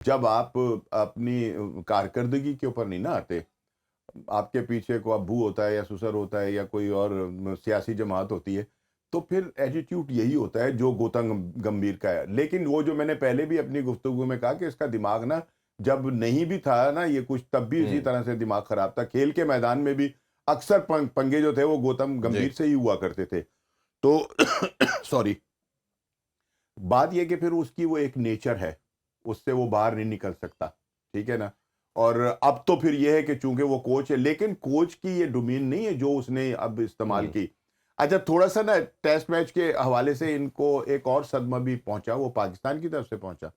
جب آپ اپنی کارکردگی کے اوپر نہیں نا آتے، آپ کے پیچھے کو ابو ہوتا ہے یا سسر ہوتا ہے یا کوئی اور سیاسی جماعت ہوتی ہے، تو پھر ایٹیٹیوڈ یہی ہوتا ہے جو گوتم گمبھیر کا ہے. لیکن وہ جو میں نے پہلے بھی اپنی گفتگو میں کہا کہ اس کا دماغ نا جب نہیں بھی تھا نا یہ کچھ، تب بھی اسی طرح سے دماغ خراب تھا. کھیل کے میدان میں بھی اکثر پنگے جو تھے وہ گوتم جی گمبھیر سے ہی ہوا کرتے تھے. تو سوری، بات یہ کہ پھر اس کی وہ ایک نیچر ہے، اس سے وہ باہر نہیں نکل سکتا، ٹھیک ہے نا. اور اب تو پھر یہ ہے کہ چونکہ وہ کوچ ہے، لیکن کوچ کی یہ ڈومین نہیں ہے جو اس نے اب استعمال کی. اچھا تھوڑا سا نا ٹیسٹ میچ کے حوالے سے ان کو ایک اور صدمہ بھی پہنچا، وہ پاکستان کی طرف سے پہنچا.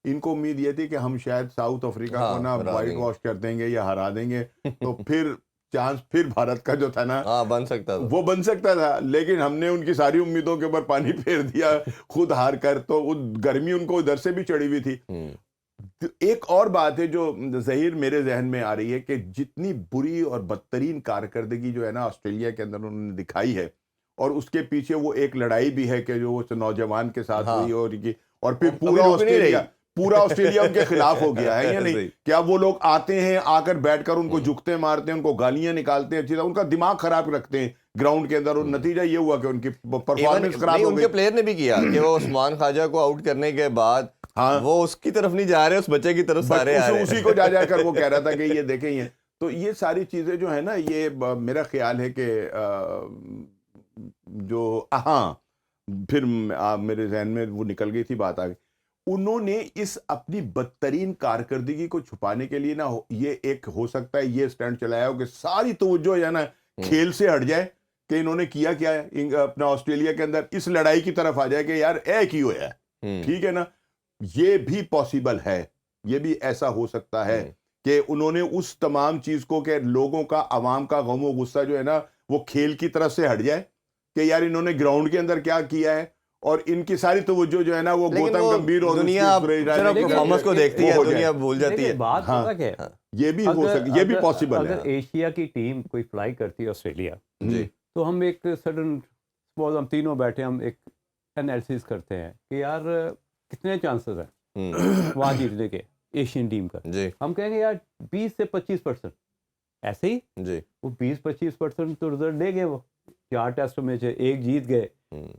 ان کو امید یہ تھی کہ ہم شاید ساؤتھ افریقہ کو نا ہرا وائٹ دیں واش کر دیں گے یا ہرا دیں گے، گے. تو پھر چانس پھر بھارت کا جو تھا نا ہاں بن سکتا تھا. وہ بن سکتا تھا. لیکن ہم نے ان کی ساری امیدوں کے اوپر پانی پھیر دیا خود ہار کر. تو وہ گرمی ان کو ادھر سے بھی چڑھی ہوئی تھی. ایک اور بات ہے جو ظہیر میرے ذہن میں آ رہی ہے کہ جتنی بری اور بدترین کارکردگی جو ہے نا آسٹریلیا کے اندر انہوں نے دکھائی ہے، اور اس کے پیچھے وہ ایک لڑائی بھی ہے کہ جو وہ نوجوان کے ساتھ ہوئی اور پھر ابھی رک نہیں رہی. پورا آسٹریلیا ان کے خلاف ہو گیا ہے یا نہیں. صحیح. کیا وہ لوگ آتے ہیں، آ کر بیٹھ کر ان کو جھکتے مارتے ہیں، ان کو گالیاں نکالتے ہیں، اچھی طرح ان کا دماغ خراب رکھتے ہیں گراؤنڈ کے اندر. اور نتیجہ یہ ہوا کہ ان کی پرفارمنس خراب ہو ان گئی. کے پلیئر نے بھی کیا کہ وہ عثمان خواجہ کو آؤٹ کرنے کے بعد ہاں وہ اس کی طرف نہیں جا رہے، اس بچے کی طرف سارے آ رہے اسی کو جا کر وہ کہہ رہا تھا کہ یہ دیکھیں یہ. تو یہ ساری چیزیں جو ہے نا، یہ میرا خیال ہے کہ جو ہاں پھر میرے ذہن میں وہ نکل گئی تھی بات آگے. انہوں نے اس اپنی بدترین کارکردگی کو چھپانے کے لیے نا یہ ایک ہو سکتا ہے یہ سٹینڈ چلایا ہو کہ ساری توجہ ہے نا کھیل سے ہٹ جائے کہ انہوں نے کیا کیا ہے اپنا آسٹریلیا کے اندر، اس لڑائی کی طرف آ جائے کہ یار ایک ہی ہوا ہے. ٹھیک ہے نا، یہ بھی پاسبل ہے، یہ بھی ایسا ہو سکتا ہے کہ انہوں نے اس تمام چیز کو کہ لوگوں کا، عوام کا غم و غصہ جو ہے نا وہ کھیل کی طرف سے ہٹ جائے کہ یار انہوں نے گراؤنڈ کے اندر کیا کیا ہے، اور ان کی ساری توجہ جو ہے نا وہ گوتم گمبھیر اور دنیا صرف پرفارمنس کو دیکھتی ہے، دنیا بھول جاتی ہے. بات پتہ کیا ہے، یہ بھی ہو سکتا، یہ بھی پاسبل ہے. اگر ایشیا کی ٹیم کوئی فلائی کرتی ہے آسٹریلیا، جی تو ہم ایک سڈن سپوز ہم تینوں بیٹھے ہم ایک انالیسس کرتے ہیں کہ یار کتنے چانسز ہیں وہاں جیتنے کے ایشین ٹیم کا. جی ہم کہیں گے یار 20 سے 25%. ایسے ہی جی وہ 20-25% تو رزلٹ دے گئے. وہ 4 ٹیسٹ میں سے ایک جیت گئے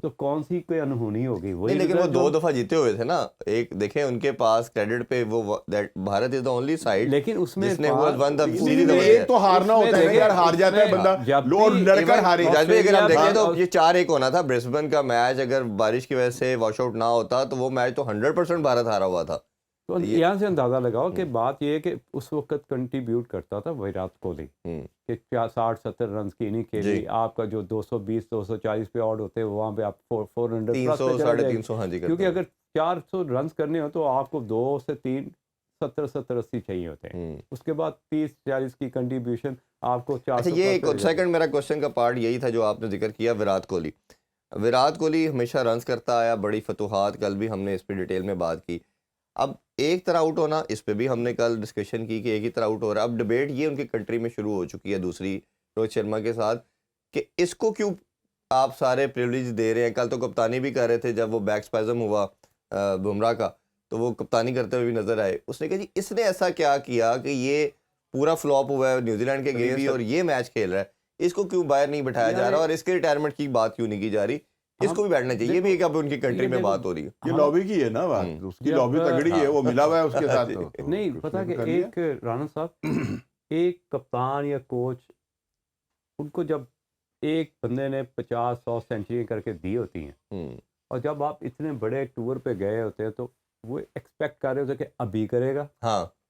تو کون سی کوئی انہونی ہوگی. نہیں، لیکن وہ 2 دفعہ جیتے ہوئے تھے نا. ایک دیکھیں ان کے پاس کریڈٹ پہ وہ بھارت از دا اونلی سائیڈ لیکن اس میں جس نے وہ ون دا سیریز. ایک تو ہارنا ہوتا ہے یار، ہار جاتا ہے بندہ لوڈ لڑ کر ہارے. اگر ہم دیکھیں تو یہ 4-1 ہونا تھا برسبن کا میچ. اگر بارش کی وجہ سے واش آؤٹ نہ ہوتا تو وہ میچ تو 100% بھارت ہارا ہوا تھا. تو یہاں سے اندازہ لگاؤ کہ بات یہ ہے کہ اس وقت کنٹریبیوٹ کرتا تھا ویرات کوہلی کہ 60-70 رنز کی نہیں کھیلی. آپ کا جو 220-240 پہ آؤٹ ہوتے ہیں وہاں پہ آپ 400 300-350 ہاں جی. کیونکہ اگر 400 رنز کرنے ہو تو آپ کو 2 سے 3 70-80 چاہیے ہوتے ہیں. اس کے بعد 30-40 کی کنٹریبیوشن آپ کو 400. اچھا یہ ایک سیکنڈ میرا کوشچن کا پارٹ یہی تھا جو آپ نے ذکر کیا ویرات کوہلی. ویرات کوہلی ہمیشہ رنز کرتا آیا، بڑی فتوحات، کل بھی ہم نے اس پہ ڈیٹیل میں بات کی. اب ایک طرح آؤٹ ہونا، اس پہ بھی ہم نے کل ڈسکشن کی کہ ایک ہی طرح آؤٹ ہو رہا ہے. اب ڈبیٹ یہ ان کی کنٹری میں شروع ہو چکی ہے دوسری روہت شرما کے ساتھ کہ اس کو کیوں آپ سارے پریولیج دے رہے ہیں. کل تو کپتانی بھی کر رہے تھے، جب وہ بیک اسپازم ہوا بمراہ کا تو وہ کپتانی کرتے ہوئے بھی نظر آئے. اس نے کہا جی اس نے ایسا کیا کیا کہ یہ پورا فلاپ ہوا ہے نیوزی لینڈ کے اگینسٹ اور یہ میچ کھیل رہا ہے، اس کو کیوں باہر نہیں بٹھایا جا رہا اور اس کے ریٹائرمنٹ کی بات کیوں نہیں کی جا رہی. اس کو بھی بیٹھنا چاہیے. یہ بھی ایک اب ان کی کنٹری میں بات ہو رہی ہے. یہ لابی کی ہے نا بات، اس کی لابی تگڑی ہے، وہ ملا ہوا ہے اس کے ساتھ. نہیں پتا کہ ایک رانا صاحب ایک کپتان یا کوچ ان کو جب ایک بندے نے 50-100 سینچری کر کے دی ہوتی ہیں اور جب آپ اتنے بڑے ٹور پہ گئے ہوتے ہیں تو وہ ایکسپیکٹ کر رہے ہوتے کہ ابھی کرے گا،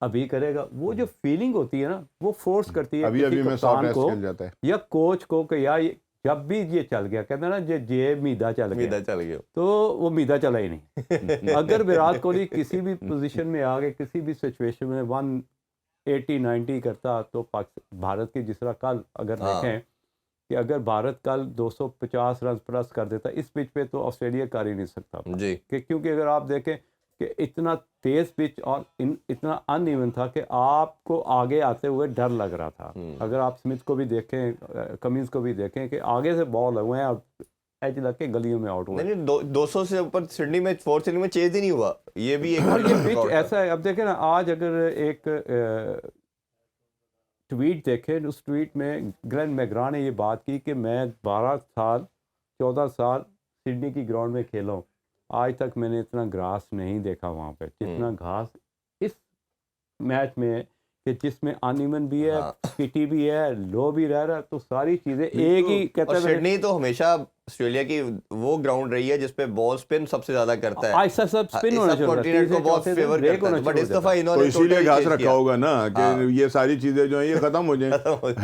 ابھی کرے گا. وہ جو فیلنگ ہوتی ہے نا وہ فورس کرتی ہے کسی کپتان کو یا کوچ کو کہ یار جب بھی یہ چل گیا، کہتے ہیں نا جے میدا چل گیا تو وہ میدا چلا ہی نہیں. اگر ویرات کوہلی کسی بھی پوزیشن میں آ گئے، کسی بھی سچویشن میں 180-90 کرتا تو بھارت کی جس طرح کل اگر دیکھیں کہ اگر بھارت کل 250 رنز پلس کر دیتا اس پچ پہ تو آسٹریلیا کر ہی نہیں سکتا کہ کیونکہ اگر آپ دیکھیں کہ اتنا تیز پچ اور اتنا ان ایون تھا کہ آپ کو آگے آتے ہوئے ڈر لگ رہا تھا. اگر آپ سمتھ کو بھی دیکھیں، کمنز کو بھی دیکھیں کہ آگے سے بال ہوئے ہیں اور ایج لگ کے گلیوں میں آؤٹ ہوئے. نہیں 200 سے اوپر سڈنی میں 4th اننگ میں چیز ہی نہیں ہوا. یہ بھی اور یہ پچ ایک ایسا ہے. اب دیکھیں نا, آج اگر ایک ٹویٹ دیکھیں, اس ٹویٹ میں گلین میگرا نے یہ بات کی کہ میں 14 سال سڈنی کی گراؤنڈ میں کھیلا ہوں, آج تک میں نے اتنا گراس نہیں دیکھا وہاں پہ جتنا گھاس اس میچ میں, کہ جس میں انیمن بھی ہے, پٹی بھی ہے, لو بھی رہ رہا, تو ساری چیزیں ایک ہی کہتے ہیں. سڈنی تو ہمیشہ آسٹریلیا کی وہ گراؤنڈ رہی ہے جس پہ بال سپن سب سے زیادہ کرتا ہے, ایسا سب سپن ہونا چاہیے, کو بہت فیور کرتا ہے, بٹ اس دفعہ انہوں تو نے اسی لیے گھاس رکھا ہوگا نا کہ یہ ساری چیزیں جو ہیں یہ ختم ہو جائیں.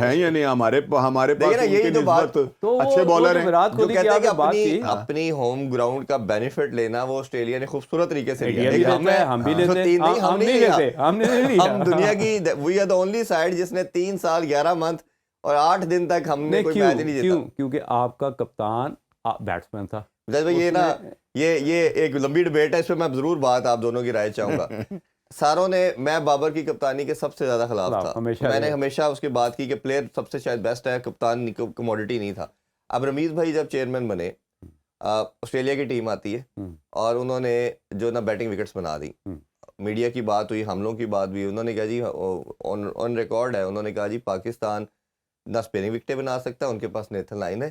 ہیں یا نہیں ہمارے پاس یہی تو بات, اچھے بالر ہیں جو کہتے ہیں کہ اپنی ہوم گراؤنڈ کا بینیفٹ لینا وہ آسٹریلیا نے خوبصورت طریقے سے لیا. ہم بھی لیتے, ہم دنیا کی we are the only side جس نے 3 سال 11 منتھ اور 8 دن تک ہم نے کوئی میچ نہیں جیتا. کیونکہ آپ کا کپتان بیٹسمین تھا. یہ نا یہ ایک لمبی ڈبیٹ ہے, اس پہ میں ضرور بات آپ دونوں کی رائے چاہوں گا. ساروں نے, میں بابر کی کپتانی کے سب سے زیادہ خلاف تھا, میں نے ہمیشہ اس کی بات کی کہ پلیئر سب سے شاید بیسٹ ہے, کپتان کموڈیٹی نہیں تھا. اب رمیز بھائی جب چیئرمین بنے, آسٹریلیا کی ٹیم آتی ہے اور انہوں نے جو نا بیٹنگ وکٹس بنا دی, میڈیا کی بات ہوئی, حملوں کی بات بھی, انہوں نے کہا جی آن ریکارڈ ہے, انہوں نے کہا جی پاکستان نہ اسپننگ وکٹیں بنا سکتا, ان کے پاس نیتھن لائن ہے,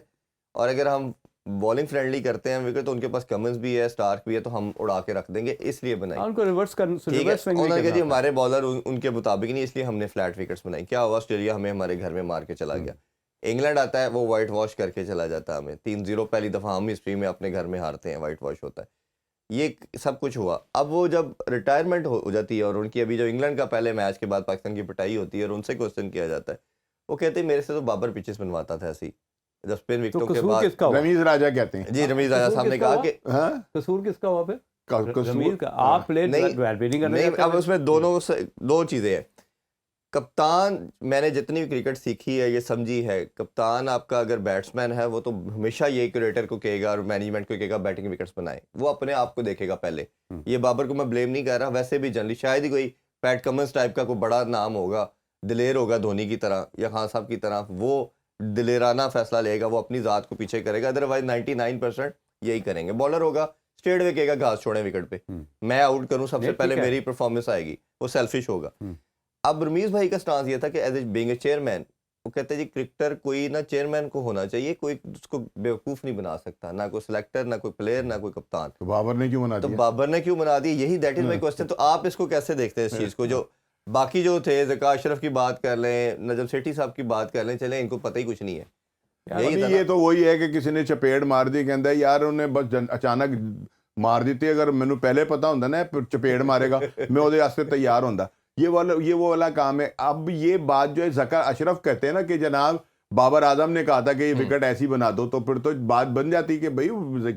اور اگر ہم بالنگ فرینڈلی کرتے ہیں وکٹ تو ان کے پاس کمنز بھی ہے, اسٹارک بھی ہے, تو ہم اڑا کے رکھ دیں گے, اس لیے بنائی. ان کو ریورس کرنا, انہوں نے کہا جی ہمارے بالر ان کے مطابق نہیں, اس لیے ہم نے فلیٹ وکٹس بنائی. کیا ہوا, آسٹریلیا ہمیں ہمارے گھر میں مار کے چلا گیا. انگلینڈ آتا ہے وہ وائٹ واش کر کے چلا جاتا ہے ہمیں 3-0, پہلی دفعہ ہم ہسٹری میں اپنے گھر میں ہارتے ہیں, وائٹ واش ہوتا ہے. یہ سب کچھ ہوا. اب وہ جب ریٹائرمنٹ ہو جاتی ہے اور ان کی ابھی جو انگلینڈ کا پہلے میچ کے بعد پاکستان کی پٹائی ہوتی ہے اور ان سے کوسچن کیا جاتا ہے, وہ کہتے ہیں میرے سے تو بابر پچز بنواتا تھا ایسی جب اسپن وکٹوں کے بعد. رمیز راجہ کہتے ہیں. جی رمیز راجہ صاحب نے کہا کہ قصور کس کا ہوا پھر, قصور کا آپ پلیئر نہیں. اب اس میں دو چیزیں ہیں. کپتان, میں نے جتنی کرکٹ سیکھی ہے یہ سمجھی ہے, کپتان آپ کا اگر بیٹسمین ہے وہ تو ہمیشہ یہ کریٹر کو کہے گا اور مینجمنٹ کو کہے گا بیٹنگ وکٹس بنائے, وہ اپنے آپ کو دیکھے گا پہلے. یہ بابر کو میں بلیم نہیں کر رہا, ویسے بھی جنرلی شاید ہی کوئی پیٹ کمنس ٹائپ کا کوئی بڑا نام ہوگا, دلیر ہوگا دھونی کی طرح یا خان صاحب کی طرح, وہ دلیرانہ فیصلہ لے گا, وہ اپنی ذات کو پیچھے کرے گا. ادروائز 99% یہی کریں گے. بالر ہوگا اسٹریٹ وے کہے گا گھاس چھوڑیں وکٹ پہ, میں آؤٹ کروں سب سے پہلے میری پرفارمنس آئے گی, وہ سیلفش ہوگا. اب رمیز بھائی کا سٹانس یہ تھا کہ as a being a chairman, وہ کہتے ہیں جی کرکٹر کوئی نہ چیئرمین کو ہونا چاہیے, کوئی اس کو بیوقوف نہیں بنا سکتا, نہ کوئی سلیکٹر, نہ کوئی پلیئر, نہ کوئی کپتان. تو بابر نے کیوں بنا دیا؟ تو بابر نے کیوں بنا دی, یہی دیٹ از مائی کوسچن. تو آپ اس کو کیسے دیکھتے ہیں اس چیز کو, جو باقی جو تھے ذکا اشرف کی بات کر لیں, نجم سیٹھی صاحب کی بات کر لیں, چلیں ان کو پتہ ہی کچھ نہیں ہے. یہ تو وہی ہے کہ کسی نے چپیڑ مار دی, کہتا ہے یار انہیں بس اچانک مار دیتی, اگر مینوں پہلے پتا ہوندا نا چپیڑ مارے گا میں وہ واسطے تیار ہوندا. یہ وہ والا کام ہے. اب یہ بات جو ہے ذکا اشرف کہتے ہیں نا کہ جناب بابر اعظم نے کہا تھا کہ یہ وکٹ ایسی بنا دو, تو پھر تو بات بن جاتی کہ بھائی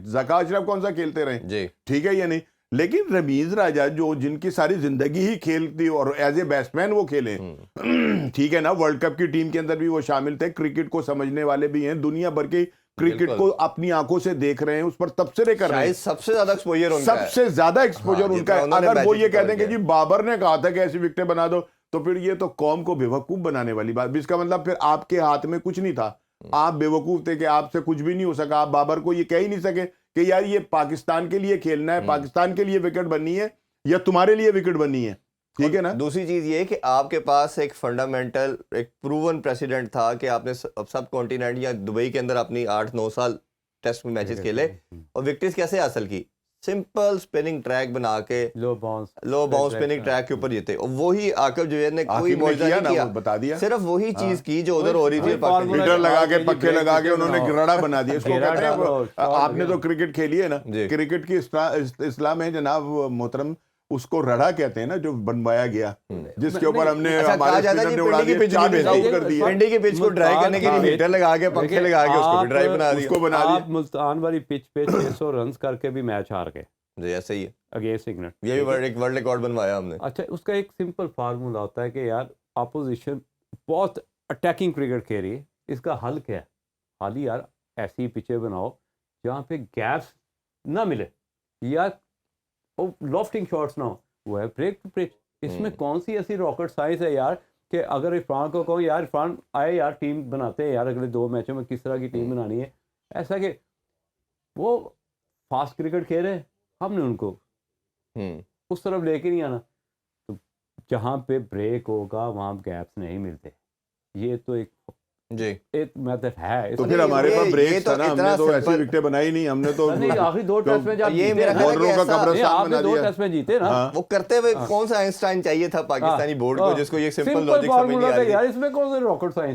ذکا اشرف کون سا کھیلتے رہے, ٹھیک ہے یا نہیں. لیکن رمیز راجہ جو جن کی ساری زندگی ہی کھیلتی اور ایز اے بیٹسمین وہ کھیلے, ٹھیک ہے نا, ورلڈ کپ کی ٹیم کے اندر بھی وہ شامل تھے, کرکٹ کو سمجھنے والے بھی ہیں, دنیا بھر کے کرکٹ کو اپنی آنکھوں سے دیکھ رہے ہیں, اس پر تبصرے کر رہے ہیں. سب سے زیادہ ایکسپوجر ان کا ہے. اگر وہ یہ کہتے ہیں کہ جی بابر نے کہا تھا کہ ایسی وکٹیں بنا دو, تو پھر یہ تو قوم کو بیوقوف بنانے والی بات. اس کا مطلب پھر آپ کے ہاتھ میں کچھ نہیں تھا, آپ بیوقوف تھے کہ آپ سے کچھ بھی نہیں ہو سکا. آپ بابر کو یہ کہہ ہی نہیں سکے کہ یار یہ پاکستان کے لیے کھیلنا ہے, پاکستان کے لیے وکٹ بننی ہے یا تمہارے لیے وکٹ بننی ہے, ٹھیک ہے نا. دوسری چیز یہ کہ آپ کے پاس ایک فنڈامنٹل ایک پروون پریسیڈنٹ تھا کہ آپ نے سب کانٹیننٹ یا دبئی کے اندر اپنی 8-9 سال ٹیسٹ میچز کھیلے اور وکٹریز کیسے حاصل کی, سمپل سپننگ ٹریک بنا کے لو باؤنس سپننگ ٹریک کے اوپر جیتے. اور وہی عاقب جوید نے کوئی معجزہ نہیں کیا, بتا دیا صرف وہی چیز کی جو ادھر ہو رہی تھی. میٹر لگا کے پکے لگا کے انہوں نے گرڑا بنا دیا. اس کو کہتے ہیں, آپ نے تو کرکٹ کھیلی ہے نا, کرکٹ کی اصطلاح میں جناب محترم اس کو رڑا کہتے ہیں نا, جو بنوایا گیا جس کے اوپر ہم نے ہمارے اسپنر نے اڑا دیا, 40 آؤٹ کر دیا. پنڈی کی پچ کو ڈرائی کرنے کے لیے میٹر لگا کے پنکھے لگا کے اس کو بھی ڈرائی بنا دیا, اس کو بنا دیا. آپ ملتان والی پچ پہ 600 رنز کر کے بھی میچ ہار گئے. جی ایسا ہی ہے, اگینسٹ انگلینڈ. یہ بھی ایک ورلڈ ریکارڈ بنوایا ہم نے. اچھا, اس کا ایک سمپل فارمولا ہوتا ہے کہ یار اپوزیشن بہت اٹیکنگ کرکٹ کھیل رہی ہے, اس کا حل کیا ہے؟ حال ہی یار ایسی پچیں بناؤ جہاں پہ گیپس نہ ملے یا لافٹنگ شاٹس نہ ہو, وہ ہے بریک ٹو پچ. اس میں کون سی ایسی راکٹ سائنس ہے یار کہ اگر عرفان کو کہو یار عرفان آئے یار ٹیم بناتے ہیں یار اگلے 2 میچوں میں کس طرح کی ٹیم بنانی ہے, ایسا کہ وہ فاسٹ کرکٹ کھیل رہے، ہم نے ان کو اس طرف لے کے نہیں آنا. تو جہاں پہ بریک ہوگا وہاں گیپس نہیں ملتے. یہ تو جی ایک میتھڈ ہے. تو پھر ہمارے پاس بریک تھا نا، ہم نے تو ایسی وکٹیں بنائی نہیں، ہم نے تو نہیں آخری 2 ٹیسٹ میں جب یہ میرا خیال ہے کہ قبرستان آپ نے 2 ٹیسٹ میں جیتے نا، وہ کرتے ہوئے کون سا آئنسٹائن چاہیے تھا پاکستانی بورڈ کو جس کو یہ سمپل لاجک سمجھ نہیں آ رہی؟ یار اس میں کون سے راکٹ سائنس